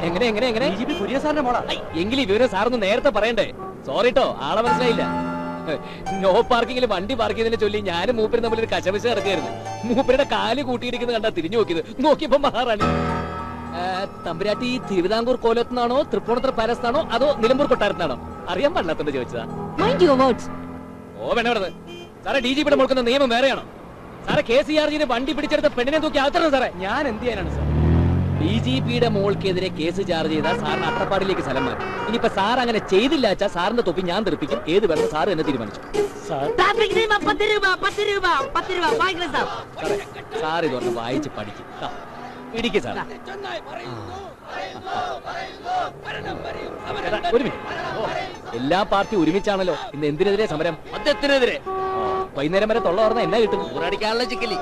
എങ്ങനെ എങ്ങനെ എങ്ങനെ കുര്യ സാറിന്റെ മോളാ? എങ്കിലും വിവരം സാറൊന്ന് നേരത്തെ പറയണ്ടേ? സോറിട്ടോ, ആളെ മനസ്സിലായില്ല. നോ പാർക്കിങ്ങിൽ വണ്ടി പാർക്ക് ചെയ്തതിനെ ചൊല്ലി ഞാനും മൂപ്പരും തമ്മിൽ ഒരു കശപിശ നടക്കുകയായിരുന്നു. മൂപ്പരുടെ കാല് കൂട്ടിയിരിക്കുന്നത് കണ്ടാ തിരിഞ്ഞു നോക്കിയത്. നോക്കിയപ്പോ മഹാറാണി. തമ്പുരാട്ടി തിരുവിതാംകൂർ കോലത്തുനിന്നാണോ, തൃപ്പൂണിത്തുറ പാലസ് ആണോ, അതോ നിലമ്പൂർ കൊട്ടാരത്തിനാണോ? അറിയാൻ പാടില്ലാത്തോണ്ട് ചോദിച്ചതാ. ഓ വേണ്ട വേണ്ടത് സാറേ, DGP മുൾക്കുന്ന നിയമം വേറെയാണോ സാറേ? KCR വണ്ടി പിടിച്ചെടുത്ത പെണ്ണിനെ തൂക്കി അകത്തണം സാറേ. ഞാൻ എന്ത് ചെയ്യാനാണ് സാർ? DGPയുടെ മോൾക്കെതിരെ കേസ് ചാർജ് ചെയ്താൽ സാറിന് അട്ടപ്പാടിലേക്ക് സ്ഥലം മാറി. ഇനിയിപ്പോ സാർ അങ്ങനെ ചെയ്തില്ല വെച്ചാൽ സാറിന്റെ തൊപ്പി ഞാൻ തെറിപ്പിക്കും. ഏത് വേണം സാർ എന്നെ തീരുമാനിച്ചു. സാർ ഇതൊന്ന് വായിച്ച് പഠിക്കും. ഇടിക്ക് സാർ. ഒരു മിനിറ്റ്. എല്ലാ പാർട്ടി ഒരുമിച്ചാണല്ലോ. ഇന്ന് എന്തിനെതിരെ സമരം? മദ്യത്തിനെതിരെ. വൈകുന്നേരം വരെ തൊള്ള പറഞ്ഞാൽ എന്നാ കിട്ടും? ഊറടിക്കാനുള്ള ചിക്കലി.